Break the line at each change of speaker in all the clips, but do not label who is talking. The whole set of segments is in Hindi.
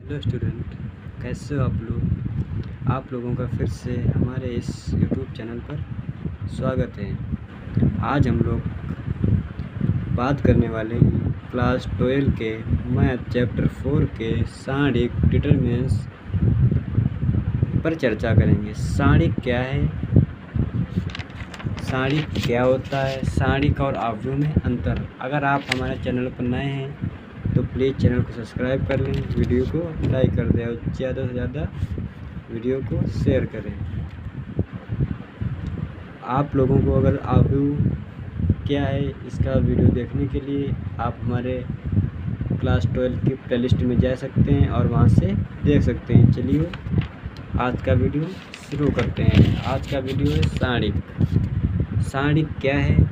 हेलो स्टूडेंट, कैसे हो आप लोग। आप लोगों का फिर से हमारे इस यूट्यूब चैनल पर स्वागत है। आज हम लोग बात करने वाले हैं क्लास 12 के मैथ चैप्टर 4 के सारणिक डिटरमिनेंट्स पर चर्चा करेंगे। सारणिक क्या है, सारणिक क्या होता है, सारणिक और अवयव में अंतर। अगर आप हमारे चैनल पर नए हैं तो प्लीज़ चैनल को सब्सक्राइब कर लें, वीडियो को लाइक कर दें और ज़्यादा से ज़्यादा वीडियो को शेयर करें। आप लोगों को अगर अवयव क्या है इसका वीडियो देखने के लिए आप हमारे क्लास 12 की प्लेलिस्ट में जा सकते हैं और वहां से देख सकते हैं। चलिए आज का वीडियो शुरू करते हैं। आज का वीडियो है सारणिक। सारणिक क्या है,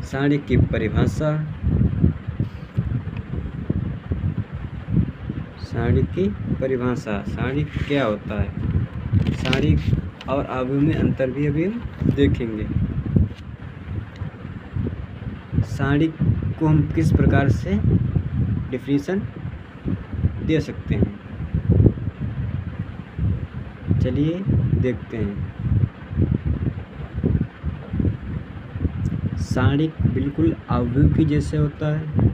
सारणिक की परिभाषा, सारणिक की परिभाषा, सारणिक क्या होता है, सारणिक और अवयव में अंतर भी अभी हम देखेंगे। सारणिक को हम किस प्रकार से डिफिनीशन दे सकते हैं, चलिए देखते हैं। सारणिक बिल्कुल अवयव की जैसे होता है।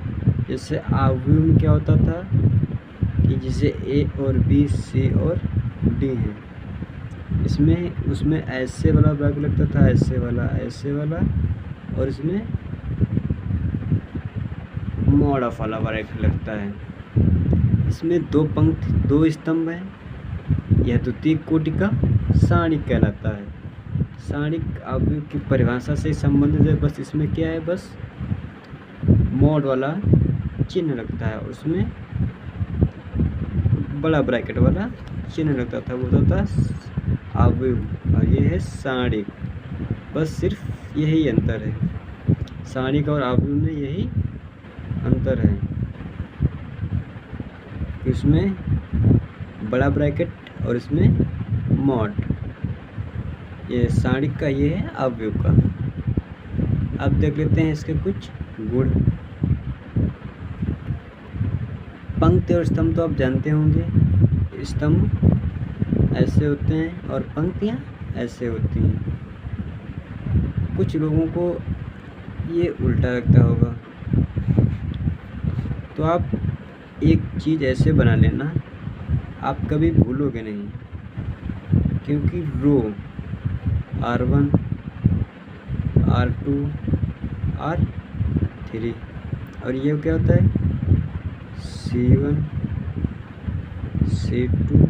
जैसे अवयव में क्या होता था कि जैसे ए और बी, सी और डी है, इसमें उसमें ऐसे वाला ब्रैकेट लगता था, ऐसे वाला और इसमें मॉड ऑफ वाला ब्रैकेट लगता है। इसमें दो पंक्ति, दो स्तंभ हैं। यह द्वितीय कोटि का सारणिक कहलाता है। सारणिक अवयव की परिभाषा से संबंधित है। बस इसमें क्या है, बस मॉड वाला चिन्ह लगता है, उसमें बड़ा ब्रैकेट वाला चिन्ह लगता था, वो होता था अवयव। और ये है सारणिक। बस सिर्फ यही अंतर है, सारणिक और अवयव में यही अंतर है। इसमें बड़ा ब्रैकेट और इसमें मॉड। ये सारणिक का, ये है अवयव का। अब देख लेते हैं इसके कुछ गुण। पंक्ति और स्तंभ तो आप जानते होंगे। स्तंभ ऐसे होते हैं और पंक्तियाँ ऐसे होती हैं। कुछ लोगों को ये उल्टा लगता होगा, तो आप एक चीज़ ऐसे बना लेना, आप कभी भूलोगे नहीं। क्योंकि रो R1, R2, R3 और ये क्या होता है C1, C2,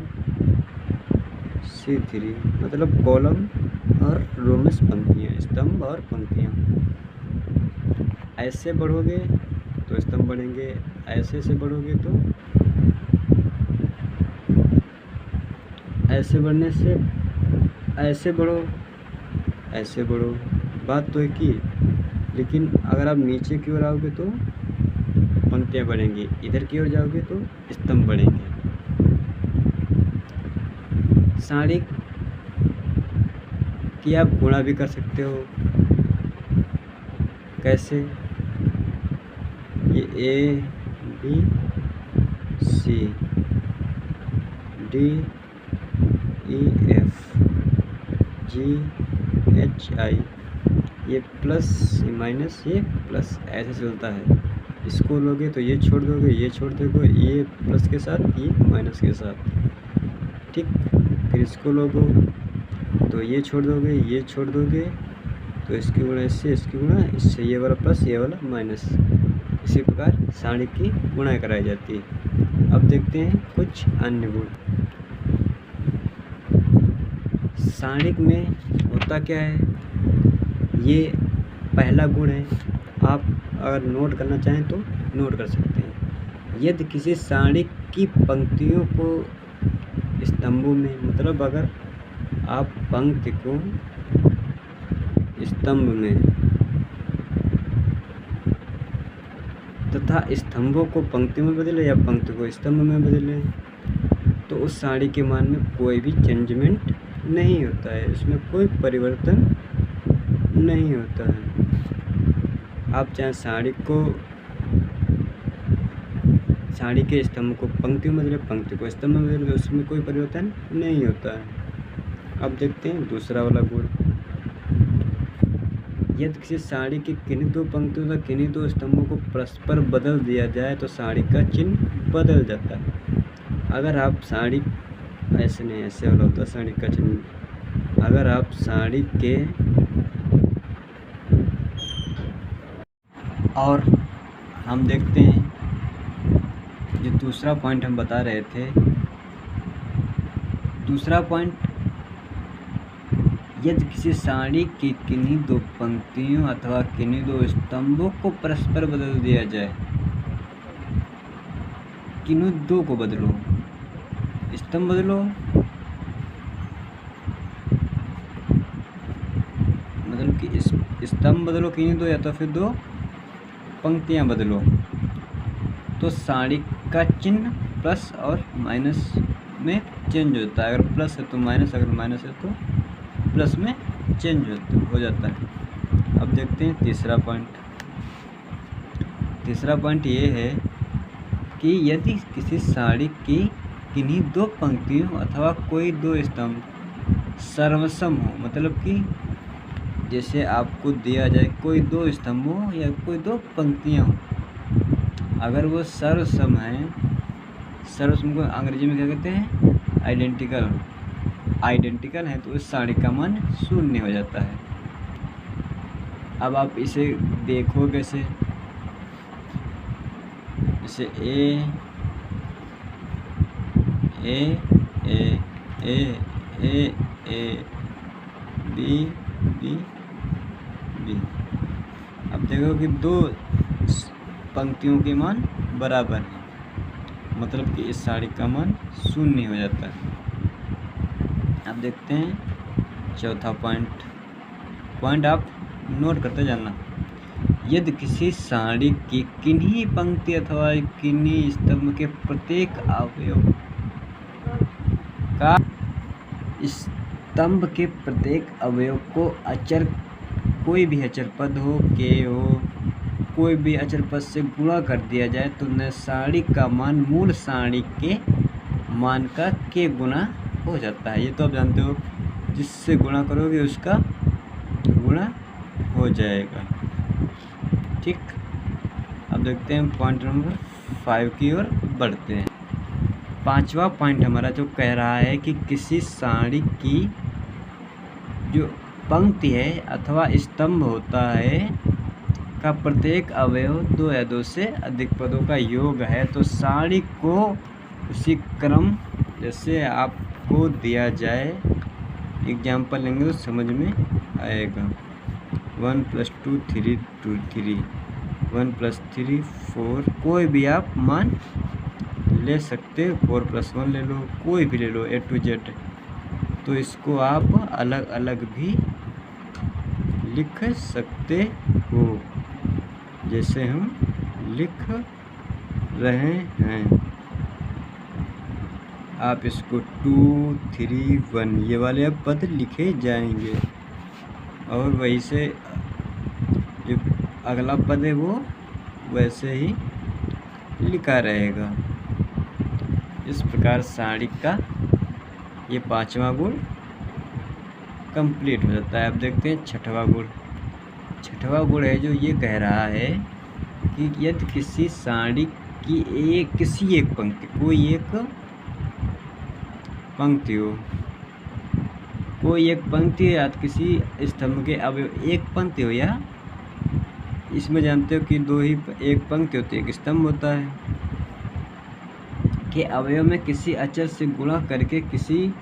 C3, मतलब कॉलम और रो में पंक्तियाँ, स्तंभ और पंक्तियाँ। ऐसे बढ़ोगे तो स्तंभ बढ़ेंगे, ऐसे से बढ़ोगे तो ऐसे बढ़ने से ऐसे बढ़ो, ऐसे बढ़ो, बात तो एक ही। लेकिन अगर आप नीचे की ओर आओगे तो पंक्तियाँ बढ़ेंगी, इधर की ओर जाओगे तो स्तंभ बढ़ेंगे। सारणिक की आप गुणा भी कर सकते हो। कैसे, ये A, B, C, D, E, F, G, H, I, ये प्लस, ये माइनस, ये प्लस, ऐसे चलता है। इसको लोगे तो ये छोड़ दोगे, ये छोड़ दोगे, ये प्लस के साथ, ये माइनस के साथ, ठीक। फिर इसको लोगो तो ये छोड़ दोगे, ये छोड़ दोगे, तो इसकी गुणा इससे, इसकी गुणा इससे, ये वाला प्लस, ये वाला माइनस। इसी प्रकार सारणिक की गुणा कराई जाती है। अब देखते हैं कुछ अन्य गुण। सारणिक में होता क्या है, ये पहला गुण है। आप अगर नोट करना चाहें तो नोट कर सकते हैं। यदि किसी सारणिक की पंक्तियों को स्तंभों में, मतलब अगर आप पंक्ति को स्तंभ में तथा स्तंभों को पंक्ति में बदले या पंक्ति को स्तंभ में बदले, तो उस सारणी के मान में कोई भी चेंजमेंट नहीं होता है, इसमें कोई परिवर्तन नहीं होता है। आप चाहे सारणी साड़ी के स्तंभ को पंक्ति में बदले, पंक्ति को स्तंभ में बदले, तो उसमें कोई परिवर्तन नहीं होता है। अब देखते हैं दूसरा वाला गुण। यदि किसी साड़ी की किन्हीं दो पंक्तियों तथा किन्हीं दो स्तंभों को परस्पर बदल दिया जाए तो साड़ी का चिन्ह बदल जाता है। अगर आप साड़ी ऐसे नहीं, ऐसे वाला होता है साड़ी का चिन्ह। अगर आप साड़ी के और हम देखते हैं जो दूसरा पॉइंट हम बता रहे थे, दूसरा पॉइंट, यदि किसी साड़ी की किन्हीं दो पंक्तियों अथवा किन्हीं दो स्तंभों को परस्पर बदल दिया जाए, किन्हीं दो को बदलो, स्तंभ बदलो, मतलब कि स्तंभ बदलो किन्हीं दो, या तो फिर दो पंक्तियां बदलो, तो साड़ी का चिन्ह प्लस और माइनस में चेंज होता है। अगर प्लस है तो माइनस, अगर माइनस है तो प्लस में चेंज हो जाता है। अब देखते हैं तीसरा पॉइंट। तीसरा पॉइंट ये है कि यदि किसी साड़ी की किन्हीं दो पंक्तियों अथवा कोई दो स्तंभ सर्वसम हो, मतलब कि जैसे आपको दिया जाए कोई दो स्तंभ हो या कोई दो पंक्तियां हो, अगर वो सर्वसम है, सर्वसम को अंग्रेजी में क्या कहते हैं, आइडेंटिकल, आइडेंटिकल है, तो उस साड़ी का मान 0 हो जाता है। अब आप इसे देखो कैसे, जैसे ए ए ए ए ए ए बी बी बी। अब देखो कि दो पंक्तियों के मान बराबर हैं, मतलब कि इस साड़ी का मान 0 हो जाता है। अब देखते हैं चौथा पॉइंट आप नोट करते जाना। यदि किसी साड़ी की किन्हीं पंक्ति अथवा किन्हीं स्तंभ के प्रत्येक अवयव का, स्तंभ के प्रत्येक अवयव को अचर, कोई भी अचर पद हो, के हो, कोई भी अचर पद से गुणा कर दिया जाए तो न साड़ी का मान मूल साड़ी के मान का के गुना हो जाता है। ये तो आप जानते हो, जिससे गुणा करोगे उसका गुणा हो जाएगा। ठीक, अब देखते हैं पॉइंट नंबर 5 की ओर बढ़ते हैं। पांचवा पॉइंट हमारा जो कह रहा है कि किसी साड़ी की जो पंक्ति है अथवा स्तंभ होता है का प्रत्येक अवयव 2 या 2 से अधिक पदों का योग है, तो साड़ी को उसी क्रम, जैसे आपको दिया जाए, एग्जाम्पल लेंगे तो समझ में आएगा। 1 + 2 3 2 3, 1 + 3 4, कोई भी आप मान ले सकते हो, 4 + 1 ले लो, कोई भी ले लो A to Z। तो इसको आप अलग अलग भी लिख सकते हो, जैसे हम लिख रहे हैं। आप इसको 2 3 1 ये वाले अब पद लिखे जाएंगे, और वही से जो अगला पद है वो वैसे ही लिखा रहेगा। इस प्रकार साड़ी का ये 5वां गुण कंप्लीट हो जाता है। अब देखते हैं छठवां गुण। छठवां गुण है जो ये कह रहा है कि यदि किसी साड़ी की किसी एक पंक्ति, कोई एक पंक्ति हो, कोई एक पंक्ति या किसी स्तंभ के अवयव एक पंक्ति हो, या इसमें जानते हो कि दो ही, एक पंक्ति होती है, एक स्तंभ होता है, के अवयव में किसी अचर से गुणा करके किसी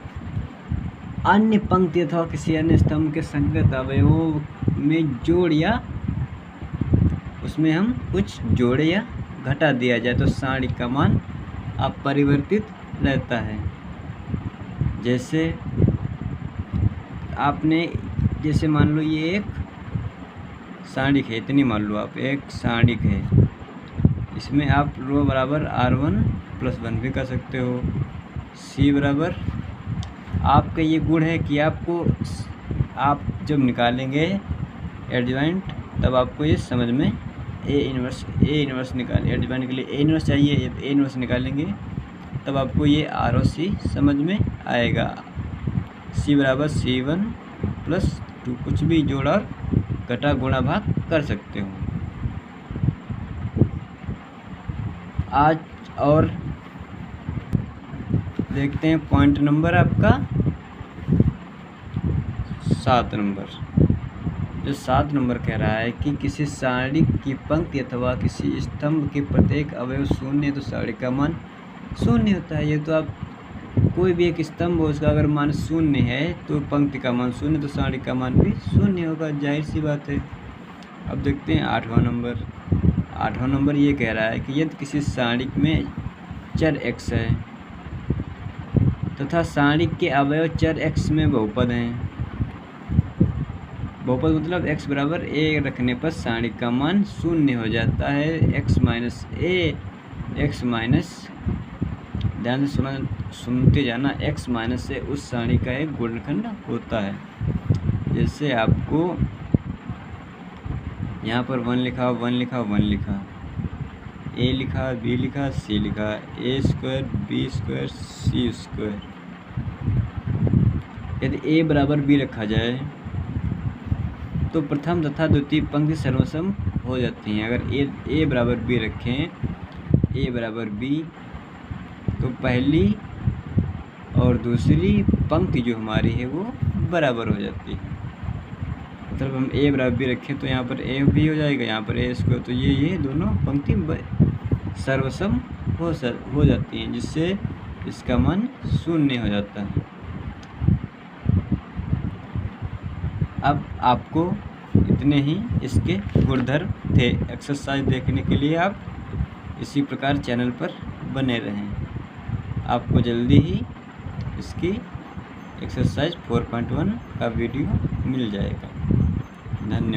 अन्य पंक्ति अथवा किसी अन्य स्तंभ के संगत अवयवों में जोड़ या उसमें हम कुछ जोड़े या घटा दिया जाए तो साड़ी का मान अपरिवर्तित रहता है। जैसे आपने, जैसे मान लो ये एक साड़ी है, इतनी मान लो आप एक साड़ी है, इसमें आप रो बराबर R1 + 1 भी कर सकते हो, C बराबर, आपका ये गुण है कि आपको, आप जब निकालेंगे एडजॉइंट तब आपको ये समझ में ए इन्वर्स निकालें, एड डिवाइड के लिए ए इन्वर्स चाहिए, ए इन्वर्स निकालेंगे तब आपको ये आर और सी समझ में आएगा। सी बराबर C1 + 2, कुछ भी जोड़ और घटा गुणा भाग कर सकते हो। आज और देखते हैं पॉइंट नंबर आपका 7 नंबर। जो 7 नंबर कह रहा है कि किसी सारणी की पंक्ति अथवा किसी स्तंभ के प्रत्येक अवयव शून्य तो सारणी का मान शून्य होता है। ये तो आप कोई भी एक स्तंभ हो उसका अगर मान शून्य है तो पंक्ति का मान शून्य तो सारणी का मान भी शून्य होगा, जाहिर सी बात है। अब देखते हैं 8वां नंबर। 8वां नंबर ये कह रहा है कि यदि किसी सारणी में चर x है तथा सारणी के अवयव चर x में बहुपद हैं। बहुपद मतलब x बराबर a रखने पर सारणी का मान शून्य हो जाता है। x minus a, x minus, ध्यान से सुनते जाना, x माइनस से उस सारणी का एक गुणनखंड होता है। जैसे आपको यहाँ पर 1 लिखा, 1 लिखा, 1 लिखा, a लिखा, b लिखा, c लिखा, a² b² c²। यदि a बराबर b रखा जाए तो प्रथम तथा द्वितीय पंक्ति सर्वसम हो जाती हैं। अगर a बराबर b रखें, a बराबर b, तो पहली और दूसरी पंक्ति जो हमारी है वो बराबर हो जाती है। मतलब हम a बराबर b रखें तो यहाँ पर a भी हो जाएगा, यहाँ पर a², तो ये दोनों पंक्ति सर्वसम हो जाती हैं, जिससे इसका मान शून्य हो जाता है। अब आपको इतने ही इसके गुणधर्म थे। एक्सरसाइज देखने के लिए आप इसी प्रकार चैनल पर बने रहें। आपको जल्दी ही इसकी एक्सरसाइज 4.1 का वीडियो मिल जाएगा। धन्यवाद।